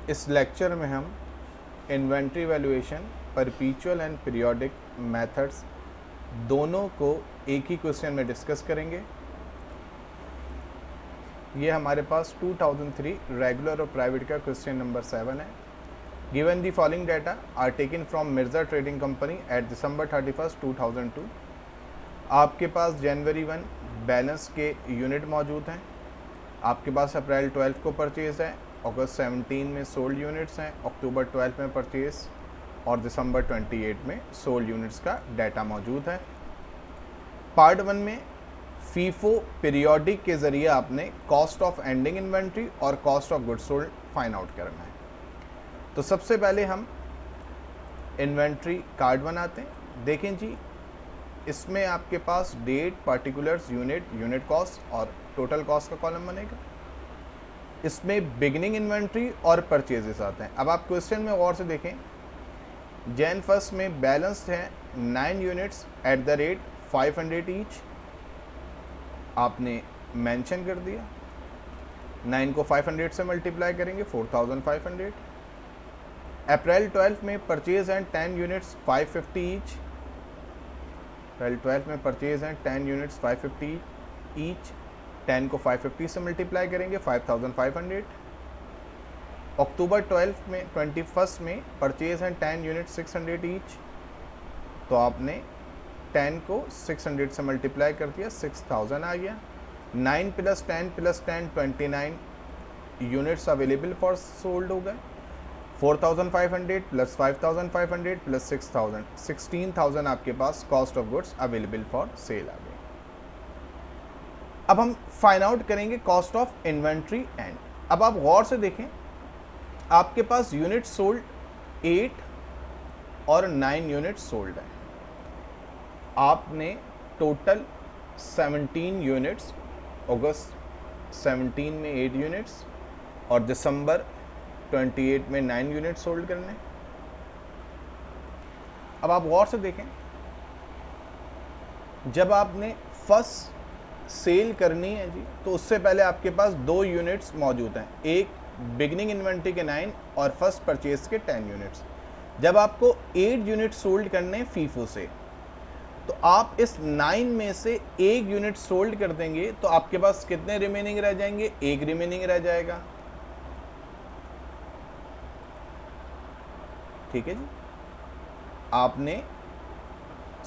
इस लेक्चर में हम inventory valuation, परपीचुअल and periodic methods दोनों को एक ही क्वेश्चन में डिस्कस करेंगे। ये हमारे पास 2003 रेगुलर और प्राइवेट का क्वेश्चन नंबर 7 है। Given the following data are taken from Mirza trading company at December 31, 2002। आपके पास जनवरी 1 बैलेंस के यूनिट मौजूद हैं, आपके पास अप्रैल 12 को परचेज़ है, अगस्त 17 में सोल्ड यूनिट्स हैं, अक्टूबर 12 में परचेज़ और दिसंबर 28 में सोल्ड यूनिट्स का डाटा मौजूद है। पार्ट 1 में फीफो पीरियोडिक के ज़रिए आपने कॉस्ट ऑफ एंडिंग इन्वेंट्री और cost of goods sold find out करना है। तो सबसे पहले हम इन्वेंट्री कार्ड बनाते हैं। देखें जी, इसमें आपके पास डेट, पार्टिकुलर्स, यूनिट कॉस्ट और टोटल कॉस्ट का कॉलम बनेगा। इसमें बिगिनिंग इन्वेंट्री और परचेजेस आते हैं। अब आप क्वेश्चन में गौर से देखें, जैन फर्स्ट में बैलेंस है 9 units at the rate 500 each. आपने मेंशन कर दिया, 9 को 500 से मल्टीप्लाई करेंगे 4500। अप्रैल 12 में परचेज हैं 10 यूनिट्स 550 ईच। अप्रैल 12 में परचेज हैं 10 यूनिट्स 550 ईच। 10 को 550 से मल्टीप्लाई करेंगे 5500। अक्टूबर 21 में परचेज हैं 10 यूनिट्स 600 ईच। तो आपने 10 को 600 से मल्टीप्लाई कर दिया, 6000 आ गया। 9 + 10 + 10 29 यूनिट्स अवेलेबल फॉर सोल्ड हो गए। 4500 + 5500 + 6000 16,000 आपके पास cost of goods available for sale आ गए। अब हम फाइंड आउट करेंगे कॉस्ट ऑफ इन्वेंट्री एंड। अब आप गौर से देखें, आपके पास यूनिट सोल्ड 8 और 9 यूनिट सोल्ड है। आपने टोटल 17 यूनिट्स, अगस्त 17 में 8 यूनिट्स और दिसंबर 28 में 9 यूनिट सोल्ड करने। अब आप गौर से देखें, जब आपने फर्स्ट सेल करनी है जी, तो उससे पहले आपके पास 2 यूनिट्स मौजूद हैं, एक बिगनिंग इन्वेंट्री के 9 और फर्स्ट परचेज के 10 यूनिट्स। जब आपको 8 यूनिट सोल्ड करने फीफो से, तो आप इस 9 में से 1 यूनिट सोल्ड कर देंगे, तो आपके पास कितने रिमेनिंग रह जाएंगे? 1 रिमेनिंग रह जाएगा। ठीक है जी, आपने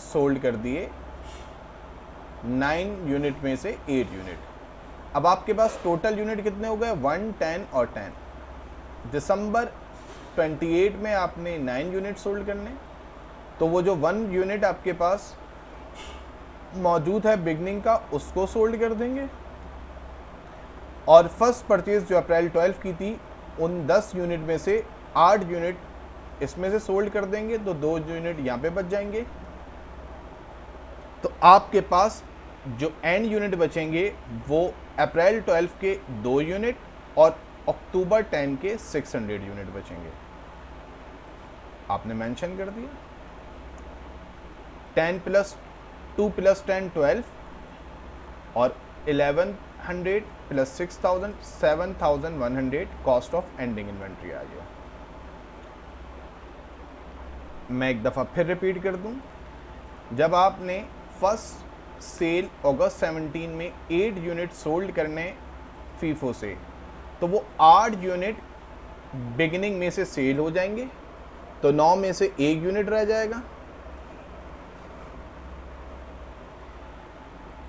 सोल्ड कर दिए 9 यूनिट में से 8 यूनिट। अब आपके पास टोटल यूनिट कितने हो गए? 1, 10 और 10। दिसंबर 28 में आपने 9 यूनिट सोल्ड करने, तो वो जो 1 यूनिट आपके पास मौजूद है बिगनिंग का, उसको सोल्ड कर देंगे। और फर्स्ट परचेज जो अप्रैल 12 की थी, उन 10 यूनिट में से 8 यूनिट इसमें से सोल्ड कर देंगे, तो 2 यूनिट यहाँ पे बच जाएंगे। तो आपके पास जो एंड यूनिट बचेंगे वो अप्रैल 12 के 2 यूनिट और अक्टूबर 10 के 600 यूनिट बचेंगे। आपने मेंशन कर दिया। 10 + 2 + 10 12 और 1100 + 6000 7100 कॉस्ट ऑफ एंडिंग इन्वेंट्री आ गया। मैं एक दफ़ा फिर रिपीट कर दूं, जब आपने फर्स्ट सेल अगस्त 17 में 8 यूनिट सोल्ड करने फीफो से, तो वो 8 यूनिट बिगिनिंग में से सेल हो जाएंगे, तो 9 में से 1 यूनिट रह जाएगा।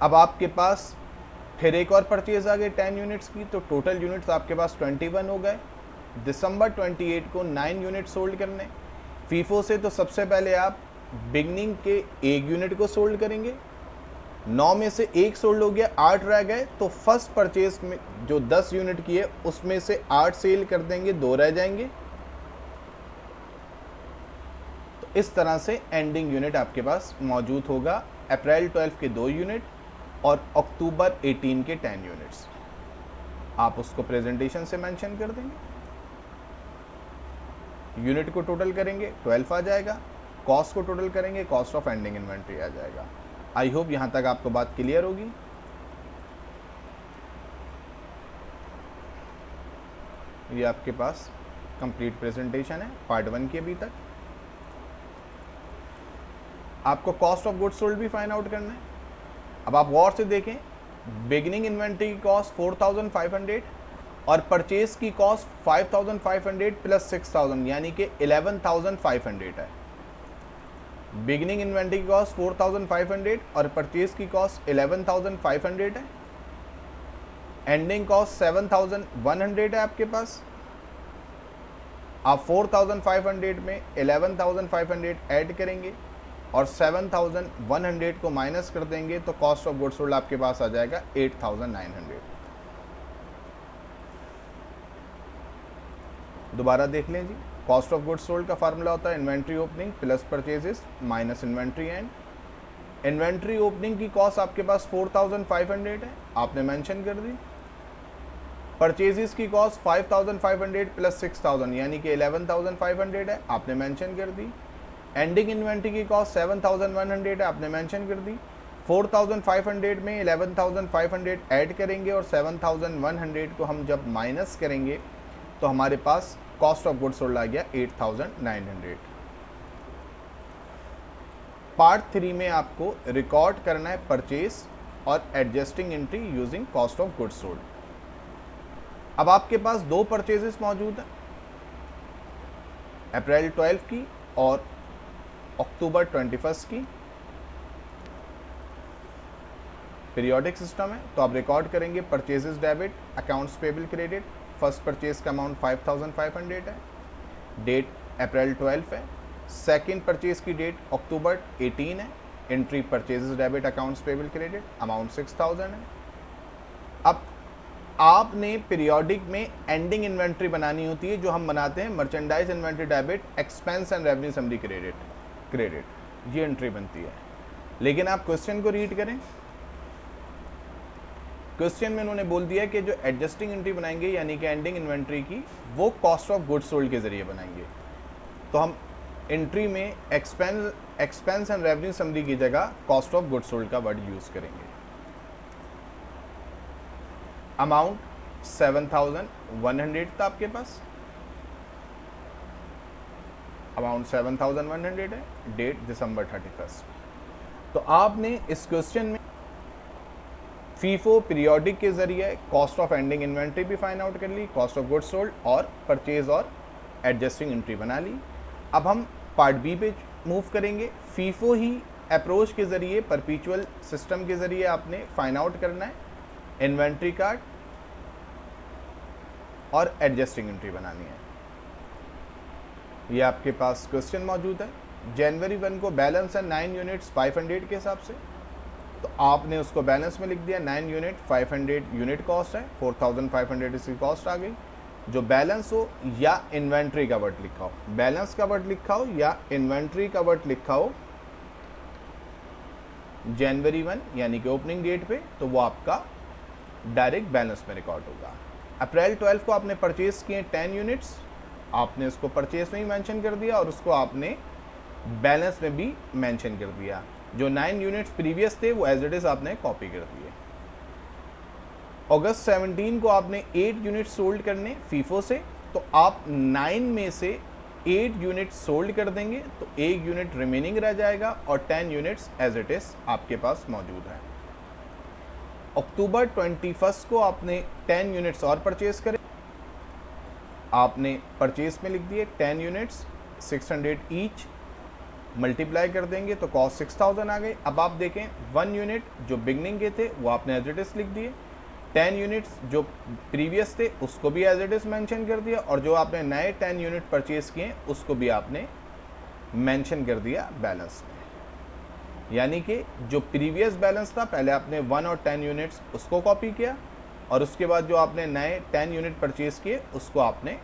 अब आपके पास फिर एक और परचेज आ गई 10 यूनिट्स की, तो टोटल यूनिट्स आपके पास 21 हो गए। दिसंबर 28 को 9 यूनिट सोल्ड करने फीफो से, तो सबसे पहले आप बिगनिंग के 1 यूनिट को सोल्ड करेंगे। 9 में से 1 सोल्ड हो गया, 8 रह गए, तो फर्स्ट परचेज में जो 10 यूनिट की है उसमें से 8 सेल कर देंगे, 2 रह जाएंगे। तो इस तरह से एंडिंग यूनिट आपके पास मौजूद होगा, अप्रैल 12 के 2 यूनिट और अक्टूबर 18 के 10 यूनिट्स। आप उसको प्रेजेंटेशन से मेंशन कर देंगे। यूनिट को टोटल करेंगे 12 आ जाएगा, कॉस्ट को टोटल करेंगे कॉस्ट ऑफ एंडिंग इन्वेंट्री आ जाएगा। आई होप यहाँ तक आपको बात क्लियर होगी। ये आपके पास कंप्लीट प्रेजेंटेशन है पार्ट 1 की अभी तक। आपको कॉस्ट ऑफ गुड्स सोल्ड भी फाइंड आउट करना है। अब आप गौर से देखें, बिगिनिंग इन्वेंट्री की कॉस्ट 4500 और परचेज की कॉस्ट 5500 प्लस 6000 यानी कि 11500 है। बिगिनिंग इन्वेंट्री की कॉस्ट 4500 और परचेज की कॉस्ट 11500 है। एंडिंग कॉस्ट 7100 है आपके पास। आप 4500 में 11500 ऐड करेंगे और 7100 को माइनस कर देंगे तो कॉस्ट ऑफ गुड्स सोल्ड आपके पास आ जाएगा 8900। दोबारा देख लें जी, कॉस्ट ऑफ गुड्स सोल्ड का फार्मूला होता है inventory opening plus purchases minus inventory and. Inventory opening की कॉस्ट आपके पास 4500 है, आपने मेंशन कर दी। परचेजेस की कॉस्ट 5500 प्लस 6000 यानी कि 11500 है, आपने मेंशन कर दी। एंडिंग इन्वेंट्री की कॉस्ट 7100 है, आपने मेंशन कर दी। 4500 में 11500 ऐड करेंगे और 7100 को हम जब माइनस करेंगे तो हमारे पास कॉस्ट ऑफ गुड्स सोल्ड आ गया 8900। पार्ट 3 में आपको रिकॉर्ड करना है परचेज और adjusting entry using cost of goods sold. अब आपके पास दो परचेजेस मौजूद हैं, अप्रैल 12 की और अक्टूबर 21 की। पीरियोडिक सिस्टम है तो आप रिकॉर्ड करेंगे purchases debit, accounts payable credit. First purchase का अमाउंट 5500 है, डेट अप्रैल 12 है। सेकंड परचेज की डेट अक्टूबर 18 है। Entry purchases debit, accounts payable credit, amount 6000 है। अब आपने पीरियोडिक में एंडिंग इन्वेंट्री बनानी होती है जो हम बनाते हैं merchandise inventory debit, expense and revenue summary credit, ये एंट्री बनती है। लेकिन आप क्वेश्चन को रीड करें, क्वेश्चन में उन्होंने बोल दिया कि जो एडजस्टिंग एंट्री बनाएंगे यानी कि एंडिंग इन्वेंट्री की, वो कॉस्ट ऑफ गुड्स सोल्ड के जरिए बनाएंगे। तो हम एंट्री में एक्सपेंस एंड रेवेन्यू समरी की जगह कॉस्ट ऑफ गुड्स सोल्ड का वर्ड यूज करेंगे। अमाउंट 7100 था आपके पास, अमाउंट 7100 है, डेट दिसंबर 31। तो आपने इस क्वेश्चन में फीफो पीरियोडिक के जरिए कॉस्ट ऑफ एंडिंग इन्वेंट्री भी फाइंड आउट कर ली, कॉस्ट ऑफ गुड्स सोल्ड और परचेज और एडजस्टिंग एंट्री बना ली। अब हम पार्ट बी पे मूव करेंगे। फीफो ही अप्रोच के जरिए, परपीचुअल सिस्टम के जरिए आपने फाइंड आउट करना है इन्वेंट्री कार्ड और एडजस्टिंग एंट्री बनानी है। ये आपके पास क्वेश्चन मौजूद है। जनवरी 1 को बैलेंस है 9 यूनिट्स 500 के हिसाब से, तो आपने उसको बैलेंस में लिख दिया 9 यूनिट 500 यूनिट कॉस्ट है, 4500 इसकी कॉस्ट आ गई। जो बैलेंस हो या इन्वेंट्री का वर्ड लिखा हो, बैलेंस का वर्ड लिखा हो या इन्वेंट्री का वर्ड लिखा हो जनवरी 1 यानी कि ओपनिंग डेट पे, तो वो आपका डायरेक्ट बैलेंस में रिकॉर्ड होगा। अप्रैल 12 को आपने परचेज किए 10 यूनिट्स, आपने उसको परचेज में ही मेंशन कर दिया और उसको आपने बैलेंस में भी मेंशन कर दिया। जो 9 यूनिट्स प्रीवियस थे वो एज इट इज आपने कॉपी कर दिए। अगस्त 17 को आपने 8 यूनिट सोल्ड करने फीफो से, तो आप 9 में से 8 यूनिट सोल्ड कर देंगे तो 1 यूनिट रिमेनिंग रह जाएगा और 10 यूनिट्स एज इट इज आपके पास मौजूद है। अक्टूबर 21 को आपने 10 यूनिट्स और परचेज करे, आपने परचेज में लिख दिए 10 यूनिट्स 600 ईच, मल्टीप्लाई कर देंगे तो कॉस्ट 6000 आ गई। अब आप देखें 1 यूनिट जो बिगनिंग के थे वो आपने एज इट इज लिख दिए, 10 यूनिट्स जो प्रीवियस थे उसको भी एज इट इज मेंशन कर दिया और जो आपने नए 10 यूनिट परचेज किए उसको भी आपने मेंशन कर दिया बैलेंस में। यानी कि जो प्रीवियस बैलेंस था पहले आपने 1 और 10 यूनिट्स उसको कॉपी किया और उसके बाद जो आपने नए 10 यूनिट परचेज किए उसको आपने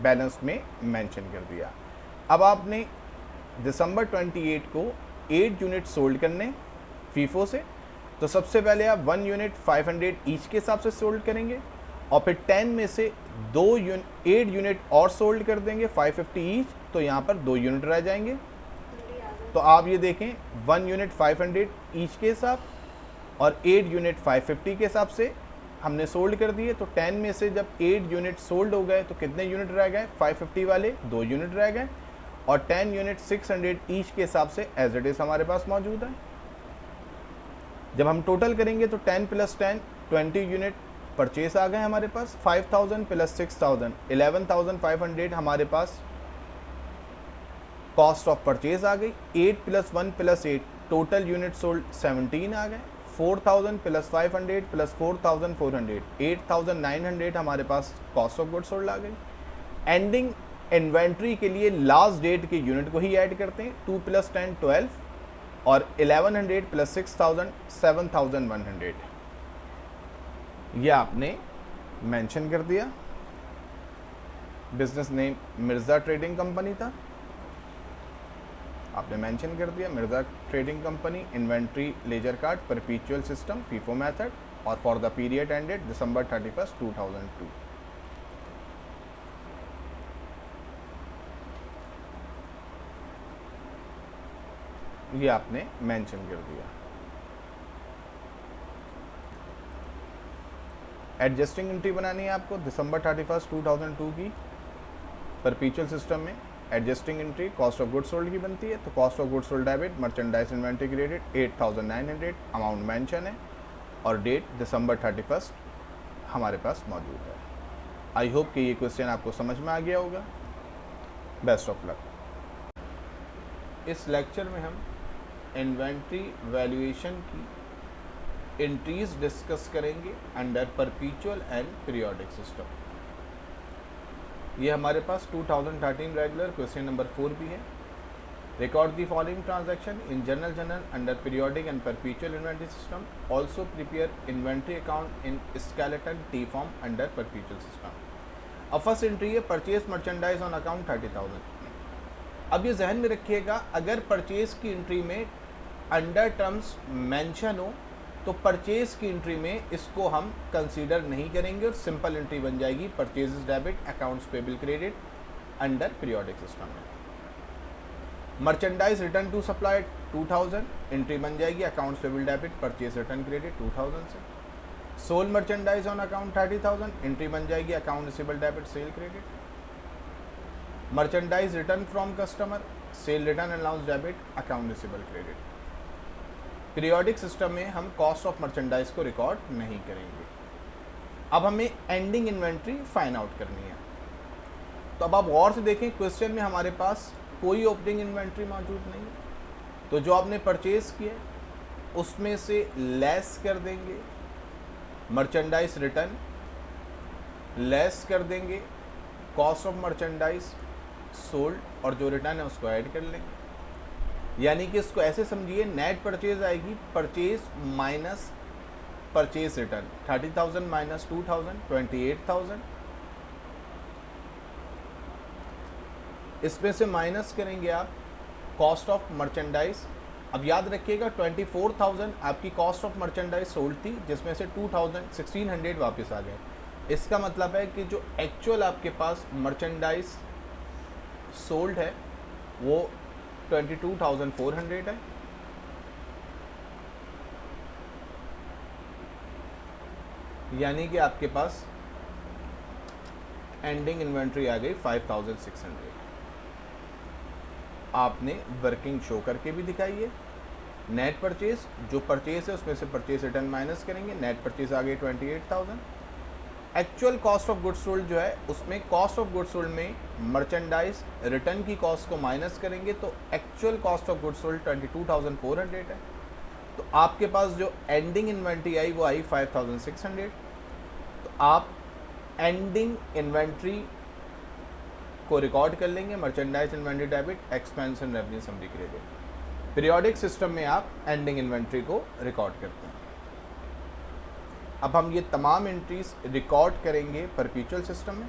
बैलेंस में मेंशन कर दिया। अब आपने दिसंबर 28 को 8 यूनिट सोल्ड करने फीफो से, तो सबसे पहले आप 1 यूनिट 500 ईच के हिसाब से सोल्ड करेंगे और फिर 10 में से 8 यूनिट और सोल्ड कर देंगे 550 ईच, तो यहाँ पर 2 यूनिट रह जाएंगे। तो आप ये देखें 1 यूनिट 500 ईच के हिसाब और 8 यूनिट 550 के हिसाब से हमने सोल्ड कर दिए, तो 10 में से जब 8 यूनिट सोल्ड हो गए तो कितने यूनिट रह गए, 550 वाले 2 यूनिट रह गए, और 10 यूनिट 600 ईच के हिसाब से एज इट इज़ हमारे पास मौजूद है। जब हम टोटल करेंगे तो 10 + 10 20 यूनिट परचेस आ गए हमारे पास, 5000 + 6000 11500 हमारे पास कॉस्ट ऑफ परचेज आ गई। 8 + 1 + 8 टोटल यूनिट सोल्ड 17 आ गए। 4000 + 500 + 4400 8900 हमारे पास कॉस्ट ऑफ गुड सोल्ड आ गई। एंडिंग इन्वेंट्री के लिए लास्ट डेट के यूनिट को ही ऐड करते हैं, 2 + 10 12 और 1100 + 6000 7100 ये आपने मेंशन कर दिया। Business name Mirza trading company था, आपने मेंशन कर दिया Mirza trading company, inventory ledger card, perpetual system, FIFO method, और for the period ended December 31, 2002। ये आपने मेंशन कर दिया। एडजस्टिंग एंट्री बनानी है आपको December 31, 2002 की परपीचुअल सिस्टम में। Adjusting entry cost of goods sold की बनती है, तो cost of goods sold debit merchandise inventory credit 8900 amount mention है, और डेट December 31 हमारे पास मौजूद है। आई होप कि ये क्वेश्चन आपको समझ में आ गया होगा। Best of luck. इस लेक्चर में हम इन्वेंट्री वैल्यूएशन की एंट्रीज डिस्कस करेंगे अंडर परपीचुअल एंड पीरियोडिक सिस्टम। ये हमारे पास 2013 रेगुलर क्वेश्चन नंबर 4 भी है। Record the following transaction in general under periodic and परपीचुअल inventory system. Also prepare inventory account in skeleton T form under परपीचुअल system. अब first entry है purchase merchandise on account 30,000। अब ये जहन में रखिएगा, अगर परचेज की एंट्री में अंडर टर्म्स मेंशन हो तो परचेज की एंट्री में इसको हम कंसीडर नहीं करेंगे और सिंपल एंट्री बन जाएगी purchases debit accounts payable credit under periodic system में। Merchandise return to supplier 2000 entry बन जाएगी accounts payable debit purchase return credit 2000 से। Sold merchandise on account 30,000 entry बन जाएगी account receivable debit sale credit. Merchandise return from customer sale return allowance debit account receivable credit. Periodic system में हम cost of merchandise को record नहीं करेंगे। अब हमें एंडिंग इन्वेंट्री फाइंड आउट करनी है। तो अब आप गौर से देखें, क्वेश्चन में हमारे पास कोई ओपनिंग इन्वेंट्री मौजूद नहीं है, तो जो आपने परचेज किया उसमें से लेस कर देंगे मर्चेंडाइज रिटर्न, लेस कर देंगे कॉस्ट ऑफ मर्चेंडाइज सोल्ड, और जो रिटर्न है उसको ऐड कर लेंगे। यानी कि इसको ऐसे समझिए, नेट परचेज आएगी purchase minus purchase return, 30,000 minus 2,000 28,000। इसमें से माइनस करेंगे आप कॉस्ट ऑफ मर्चेंडाइज। अब याद रखिएगा 24,000 आपकी कॉस्ट ऑफ मर्चेंडाइज सोल्ड थी, जिसमें से 1600 वापस आ गए। इसका मतलब है कि जो एक्चुअल आपके पास मर्चेंडाइज सोल्ड है वो 22,400 है। यानी कि आपके पास एंडिंग इन्वेंट्री आ गई 5,600। आपने वर्किंग शो करके भी दिखाई है। नेट परचेज, जो परचेज है उसमें से परचेज रिटर्न माइनस करेंगे, नेट परचेज आ गई 28,000। Actual cost of goods sold जो है उसमें कॉस्ट ऑफ गुड्स सोल्ड में मर्चेंडाइज रिटर्न की कॉस्ट को माइनस करेंगे, तो actual cost of goods sold 22,400 है। तो आपके पास जो एंडिंग इन्वेंट्री आई वो आई 5,600। तो आप एंडिंग इन्वेंट्री को रिकॉर्ड कर लेंगे merchandise inventory debit expense and revenue summary credit. Periodic system में आप एंडिंग इन्वेंट्री को रिकॉर्ड करते हैं। अब हम ये तमाम एंट्रीज रिकॉर्ड करेंगे परपीचुअल सिस्टम में।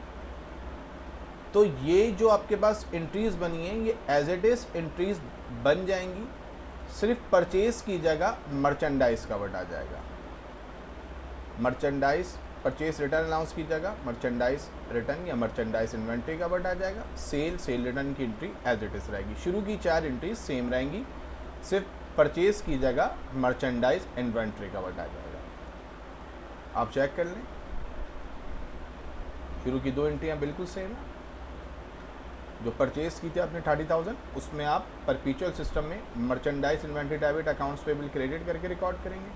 तो ये जो आपके पास एंट्रीज बनी हैं ये एज इट इज एंट्रीज बन जाएंगी, सिर्फ परचेज की जगह मर्चेंडाइज कवर्ड आ जाएगा। मर्चेंडाइज परचेज रिटर्न अलाउंस की जगह मर्चेंडाइज रिटर्न या मर्चेंडाइज इन्वेंट्री कवर्ड आ जाएगा। सेल रिटर्न की एंट्री एज इट इज रहेगी। शुरू की 4 एंट्रीज सेम रहेंगी, सिर्फ परचेज की जगह मर्चेंडाइज इन्वेंट्री कवर्ड आ जाएगा। आप चेक कर लें, शुरू की 2 एंट्रियाँ बिल्कुल सेम है। जो परचेज की थी आपने 30,000, उसमें आप परपीचुअल सिस्टम में merchandise inventory debit accounts payable credit करके रिकॉर्ड करेंगे,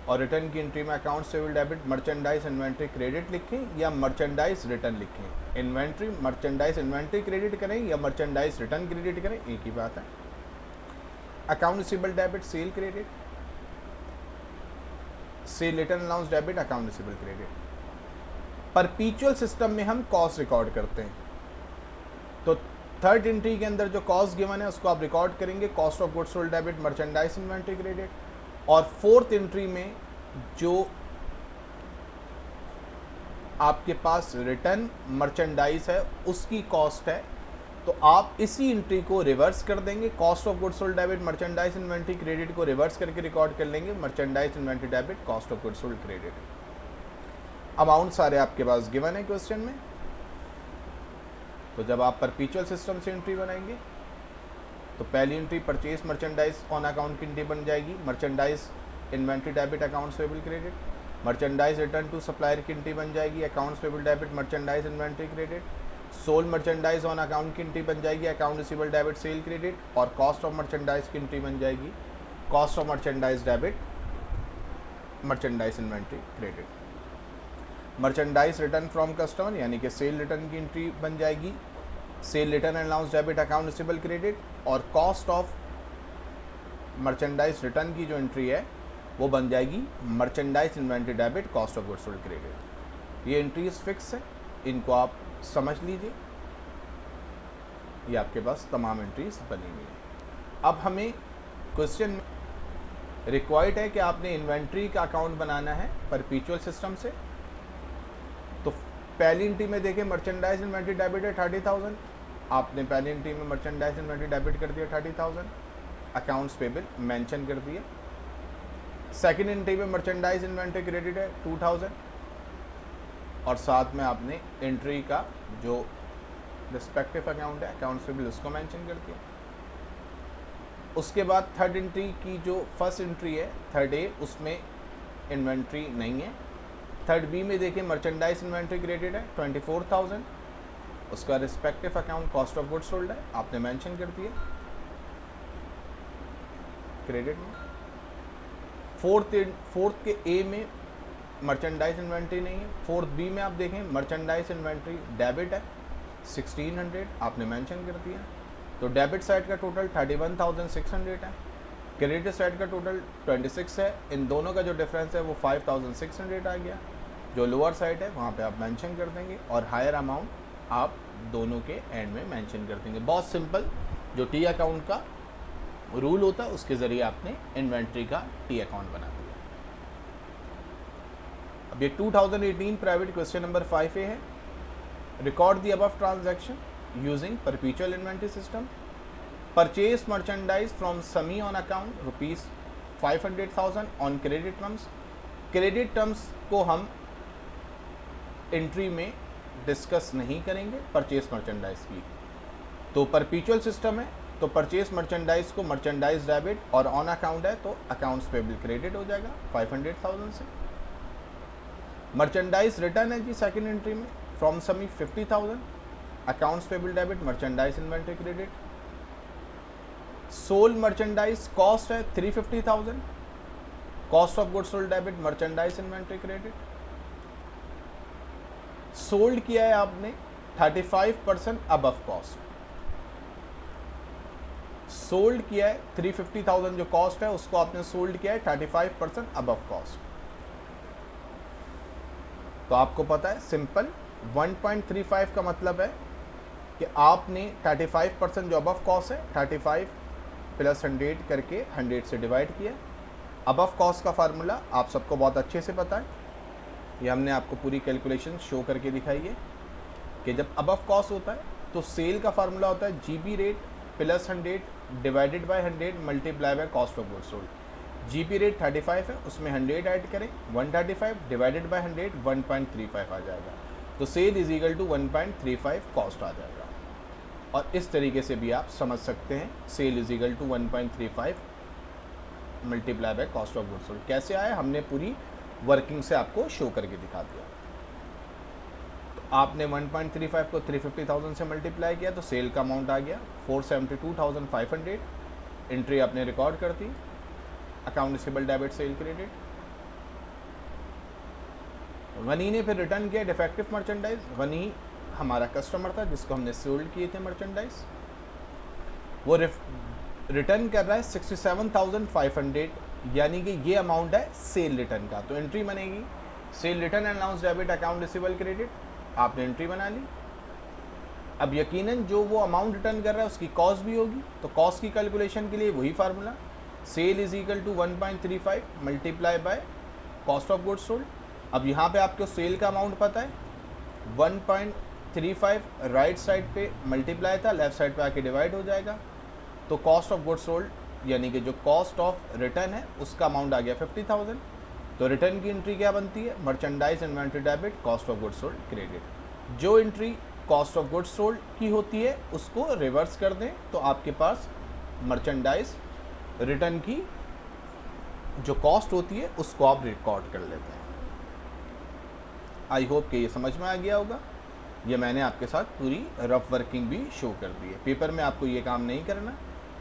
और रिटर्न की एंट्री में accounts payable debit merchandise inventory credit लिखें या मर्चेंडाइज रिटर्न लिखें। इन्वेंट्री मर्चेंडाइज इन्वेंट्री क्रेडिट करें या मर्चेंडाइज रिटर्न क्रेडिट करें, एक ही बात है। Account receivable debit sale credit, cell return allowance debit account receivable credit. परपीचुअल system में हम कॉस्ट रिकॉर्ड करते हैं, तो थर्ड एंट्री के अंदर जो कॉस्ट गिवन है उसको आप रिकॉर्ड करेंगे, cost of goods sold debit merchandise inventory credit. और फोर्थ एंट्री में जो आपके पास रिटर्न मर्चेंडाइज है उसकी कॉस्ट है, तो आप इसी एंट्री को रिवर्स कर देंगे, cost of goods sold debit merchandise inventory credit को रिवर्स करके रिकॉर्ड कर लेंगे, merchandise inventory debit cost of goods sold credit. Amount सारे आपके पास गिवन है क्वेश्चन में। तो जब आप परपीचुअल सिस्टम से एंट्री बनाएंगे तो पहली entry purchase merchandise on account की एंट्री बन जाएगी, merchandise inventory debit accounts payable credit. Merchandise return to supplier की एंट्री बन जाएगी, accounts payable debit merchandise inventory credit. Sold merchandise on account की एंट्री बन जाएगी, account receivable debit sale credit. और कॉस्ट ऑफ मर्चेंडाइज की एंट्री बन जाएगी, cost of merchandise debit merchandise inventory credit. Merchandise return from customer यानी कि sale return की एंट्री बन जाएगी, cell return allowance debit account receivable credit. और कॉस्ट ऑफ मर्चेंडाइज रिटर्न की जो एंट्री है वो बन जाएगी merchandise inventory debit cost of goods sold credit. ये एंट्रीज फिक्स है, इनको आप समझ लीजिए, ये आपके पास तमाम एंट्रीज बनी हुई है। अब हमें क्वेश्चन में रिक्वायर्ड है कि आपने इन्वेंट्री का अकाउंट बनाना है परपीचुअल सिस्टम से। तो पहली एंट्री में देखें मर्चेंडाइज इन्वेंट्री डेबिट है 30,000, आपने पहली एंट्री में मर्चेंडाइज इन्वेंट्री डेबिट कर दिया 30,000, अकाउंट्स पेबल मेंशन कर दिया। सेकंड एंट्री में मर्चेंडाइज इन्वेंट्री क्रेडिट है 2,000, और साथ में आपने एंट्री का जो रिस्पेक्टिव अकाउंट है अकाउंट्स पेबल उसको मेंशन कर दिया। उसके बाद थर्ड एंट्री की जो फर्स्ट एंट्री है थर्ड ए, उसमें इन्वेंट्री नहीं है। थर्ड बी में देखिए मर्चेंडाइज इन्वेंट्री क्रेडिट है 24,000, उसका respective account cost of goods sold है, आपने मेंशन कर दिया क्रेडिट में। फोर्थ के ए में मर्चेंडाइज इन्वेंट्री नहीं है। फोर्थ बी में आप देखें मर्चेंडाइज इन्वेंट्री डेबिट है 1600, आपने मेंशन कर दिया। तो डेबिट साइड का टोटल 31,600 है, क्रेडिट साइड का टोटल 26 है। इन दोनों का जो डिफरेंस है वो 5,600 आ गया। जो लोअर साइड है वहाँ पे आप मेंशन कर देंगे, और हायर अमाउंट आप दोनों के एंड में मेंशन कर देंगे। बहुत सिंपल, जो टी अकाउंट का रूल होता है उसके ज़रिए आपने इन्वेंट्री का टी अकाउंट बना दिया। अब ये 2018 प्राइवेट क्वेश्चन नंबर 5A है। Record the above transaction using perpetual inventory system. Purchase merchandise from Sami on account ₹500,000 on credit terms. Credit terms को हम एंट्री में डिस्कस नहीं करेंगे परचेज मर्चेंडाइज की। तो परपीचुअल सिस्टम है तो परचेज मर्चेंडाइज को मर्चेंडाइज डेबिट, और ऑन अकाउंट है तो अकाउंट्स पेबल क्रेडिट हो जाएगा 500,000 से। मर्चेंडाइज रिटर्न है जी सेकंड एंट्री में फ्रॉम समी 50,000, accounts payable debit merchandise inventory credit. Sold merchandise cost है 350,000, cost of goods sold debit merchandise inventory credit. Sold किया है आपने 35% अबव कॉस्ट, सोल्ड किया है 350,000 जो कॉस्ट है उसको आपने सोल्ड किया है 35% अबव कॉस्ट। तो आपको पता है सिंपल 1.35 का मतलब है कि आपने 35% जो अबव कॉस्ट है 35 + 100 करके 100 से डिवाइड किया। अबव कॉस्ट का फार्मूला आप सबको बहुत अच्छे से पता है, ये हमने आपको पूरी कैलकुलेशन शो करके दिखाई है कि जब अबव कॉस्ट होता है तो सेल का फार्मूला होता है GP rate + 100 divided by 100 multiply by cost of goods sold. GP rate 35 है, उसमें 100 ऐड करें, 135 डिवाइडेड बाय 100 1.35 आ जाएगा। तो sale is equal to 1.35 cost आ जाएगा। और इस तरीके से भी आप समझ सकते हैं sale is equal to 1.35 multiply by cost of goods sold. कैसे आया, हमने पूरी वर्किंग से आपको शो करके दिखा दिया। तो आपने 1.35 को 350,000 से मल्टीप्लाई किया तो सेल का अमाउंट आ गया 472,500। एंट्री आपने रिकॉर्ड कर दी, account receivable debit sale credit. Vani ने फिर रिटर्न किया डिफेक्टिव मर्चेंडाइज। वनी हमारा कस्टमर था जिसको हमने सोल्ड किए थे मर्चेंडाइज, वो रिटर्न कर रहा है 67,500, यानी कि ये अमाउंट है सेल रिटर्न का। तो एंट्री बनेगी cell return announce debit account receivable credit. आपने एंट्री बना ली। अब यकीनन जो वो अमाउंट रिटर्न कर रहा है उसकी कॉस्ट भी होगी, तो कॉस्ट की कैलकुलेशन के लिए वही formula, sale is equal to 1.35 multiply by cost of goods sold. अब यहाँ पे आपको सेल का अमाउंट पता है 1.35 राइट साइड पे मल्टीप्लाई था, लेफ्ट साइड पे आके डिवाइड हो जाएगा। तो कॉस्ट ऑफ गुड्स सोल्ड यानी कि जो कॉस्ट ऑफ रिटर्न है उसका अमाउंट आ गया 50,000। तो रिटर्न की एंट्री क्या बनती है, merchandise inventory debit cost of goods sold credit. जो entry cost of goods sold की होती है उसको रिवर्स कर दें तो आपके पास मर्चेंडाइज रिटर्न की जो कॉस्ट होती है उसको आप रिकॉर्ड कर लेते हैं। आई होप कि ये समझ में आ गया होगा। ये मैंने आपके साथ पूरी रफ वर्किंग भी शो कर दी है। पेपर में आपको ये काम नहीं करना,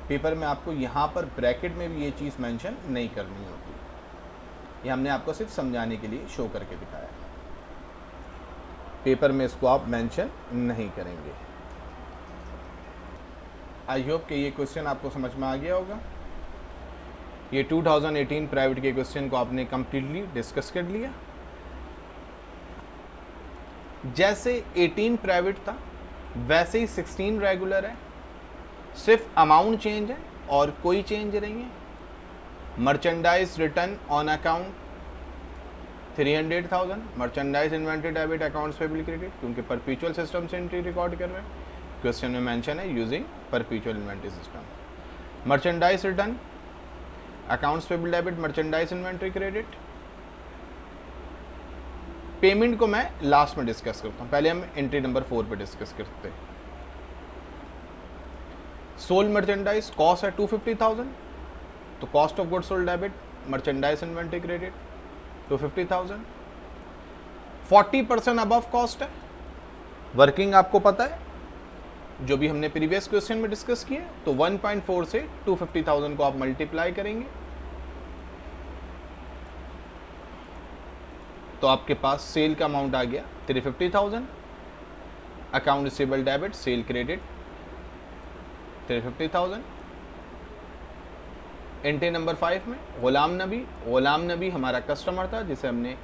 पेपर में आपको यहाँ पर ब्रैकेट में भी ये चीज़ मेंशन नहीं करनी होती। ये हमने आपको सिर्फ समझाने के लिए शो करके दिखाया, पेपर में इसको आप मेंशन नहीं करेंगे। आई होप कि ये क्वेश्चन आपको समझ में आ गया होगा। ये 2018 प्राइवेट के क्वेश्चन को आपने कंप्लीटली डिस्कस कर लिया। जैसे 18 प्राइवेट था वैसे ही 16 रेगुलर है, सिर्फ अमाउंट चेंज है और कोई चेंज नहीं है। Merchandise return on account 300,000, merchandise inventory debit accounts payable credit, क्योंकि परपेचुअल सिस्टम से एंट्री रिकॉर्ड कर रहे हैं। क्वेश्चन में मेंशन है using perpetual inventory system. Merchandise return accounts payable debit merchandise inventory credit. Payment को मैं लास्ट में डिस्कस करता हूं, पहले हम एंट्री नंबर 4 पे डिस्कस करते हैं। सोल्ड मर्चेंडाइज कॉस्ट है 250,000, तो cost of goods sold debit merchandise inventory credit 250,000। 40% above cost है, वर्किंग आपको पता है जो भी हमने प्रीवियस क्वेश्चन में डिस्कस किया। तो 1.4 से 250,000 को आप मल्टीप्लाई करेंगे तो आपके पास सेल का अमाउंट आ गया 350,000, account receivable debit sale credit 350,000। Entry number 5 में गुलाम नबी हमारा कस्टमर था जिसे हमने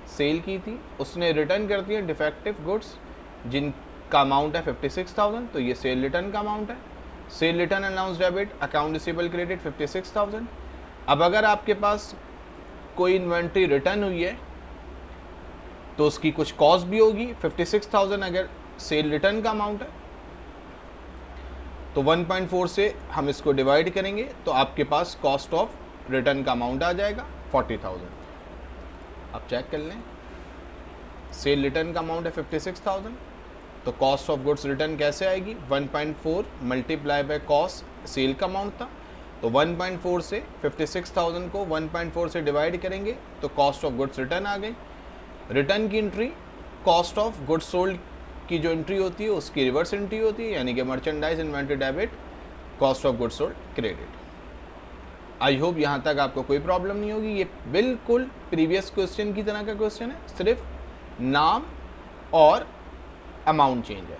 सेल की थी, उसने रिटर्न कर दिया डिफेक्टिव गुड्स जिनका अमाउंट है 56,000, तो ये सेल रिटर्न का अमाउंट है। Cell return announce debit account receivable credit 56,000। अब अगर आपके पास कोई इन्वेंट्री रिटर्न हुई है तो उसकी कुछ कॉस्ट भी होगी 56,000 अगर सेल रिटर्न का अमाउंट है, तो 1.4 से हम इसको डिवाइड करेंगे तो आपके पास कॉस्ट ऑफ रिटर्न का अमाउंट आ जाएगा 40,000। आप चेक कर लें, सेल रिटर्न का अमाउंट है 56,000, तो कॉस्ट ऑफ गुड्स रिटर्न कैसे आएगी, 1.4 मल्टीप्लाई बाय कॉस्ट सेल का अमाउंट था, तो 1.4 से 56,000 को 1.4 से डिवाइड करेंगे तो कॉस्ट ऑफ गुड्स रिटर्न आ गई। रिटर्न की entry cost of goods sold की जो एंट्री होती है उसकी रिवर्स एंट्री होती है, यानी कि merchandise inventory debit cost of goods sold credit. I hope यहाँ तक आपको कोई प्रॉब्लम नहीं होगी। ये बिल्कुल प्रीवियस क्वेश्चन की तरह का क्वेश्चन है, सिर्फ नाम और अमाउंट चेंज है।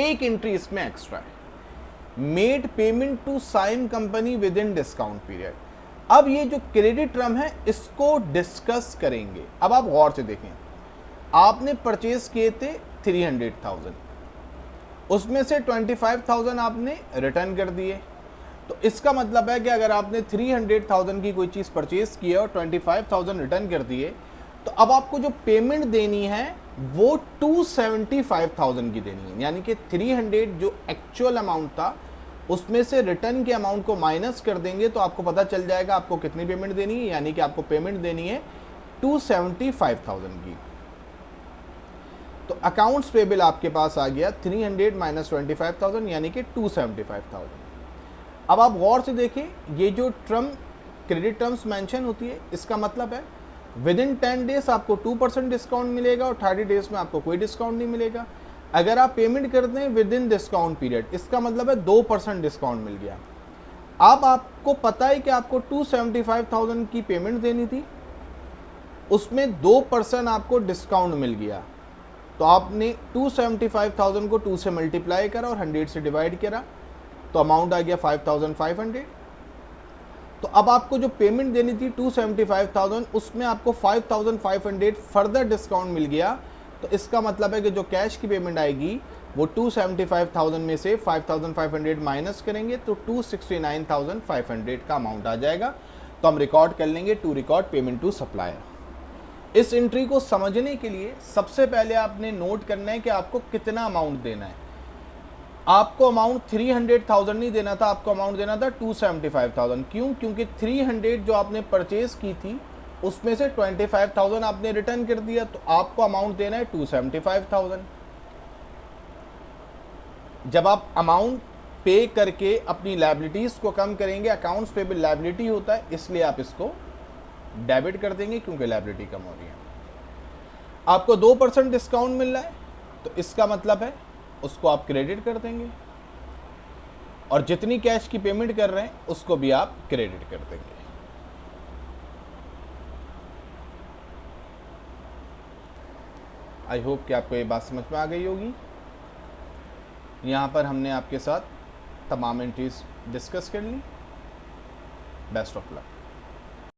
एक एंट्री इसमें एक्स्ट्रा है, made payment to sign company within discount period. अब ये जो क्रेडिट टर्म है इसको डिस्कस करेंगे। अब आप गौर से देखें, आपने परचेज किए थे 300,000, उसमें से 25,000 आपने रिटर्न कर दिए, तो इसका मतलब है कि अगर आपने 300,000 की कोई चीज़ परचेज की है और 25,000 रिटर्न कर दिए, तो अब आपको जो पेमेंट देनी है वो 275,000 की देनी है। यानी कि 300 जो एक्चुअल अमाउंट था उसमें से रिटर्न के अमाउंट को माइनस कर देंगे तो आपको पता चल जाएगा आपको कितनी पेमेंट देनी है। यानी कि आपको पेमेंट देनी है 275,000 की। तो अकाउंट्स पेबल आपके पास आ गया 300 माइनस 25,000 यानी कि 275,000। अब आप गौर से देखें, ये जो टर्म क्रेडिट टर्म्स मेंशन होती है इसका मतलब है विद इन 10 डेज आपको 2% डिस्काउंट मिलेगा और 30 डेज में आपको कोई डिस्काउंट नहीं मिलेगा। अगर आप पेमेंट करते हैं विद इन डिस्काउंट पीरियड, इसका मतलब है 2% डिस्काउंट मिल गया। अब आपको पता है कि आपको 275,000 की पेमेंट देनी थी, उसमें 2% आपको डिस्काउंट मिल गया, तो आपने 275,000 को 2 से मल्टीप्लाई करा और 100 से डिवाइड करा, तो अमाउंट आ गया 5,500। तो अब आपको जो पेमेंट देनी थी 275,000, उसमें आपको 5,500 फर्दर डिस्काउंट मिल गया। तो इसका मतलब है कि जो कैश की पेमेंट आएगी वो 275,000 में से 5,500 माइनस करेंगे तो 269,500 का अमाउंट आ जाएगा। तो हम रिकॉर्ड कर लेंगे to record payment to supplier. इस एंट्री को समझने के लिए सबसे पहले आपने नोट करना है कि आपको कितना अमाउंट देना है। आपको अमाउंट 300,000 नहीं देना था, आपको अमाउंट देना था 275,000। क्यों? क्योंकि 300 जो आपने परचेज की थी उसमें से 25,000 आपने रिटर्न कर दिया, तो आपको अमाउंट देना है 275,000। जब आप अमाउंट पे करके अपनी लायबिलिटीज को कम करेंगे, अकाउंट्स पेबल लायबिलिटी होता है, इसलिए आप इसको डेबिट कर देंगे क्योंकि लायबिलिटी कम हो रही है। आपको 2% डिस्काउंट मिल रहा है, तो इसका मतलब है उसको आप क्रेडिट कर देंगे, और जितनी कैश की पेमेंट कर रहे हैं उसको भी आप क्रेडिट कर देंगे। आई होप कि आपको ये बात समझ में आ गई होगी। यहाँ पर हमने आपके साथ तमाम एंट्रीज डिस्कस कर ली। Best of luck.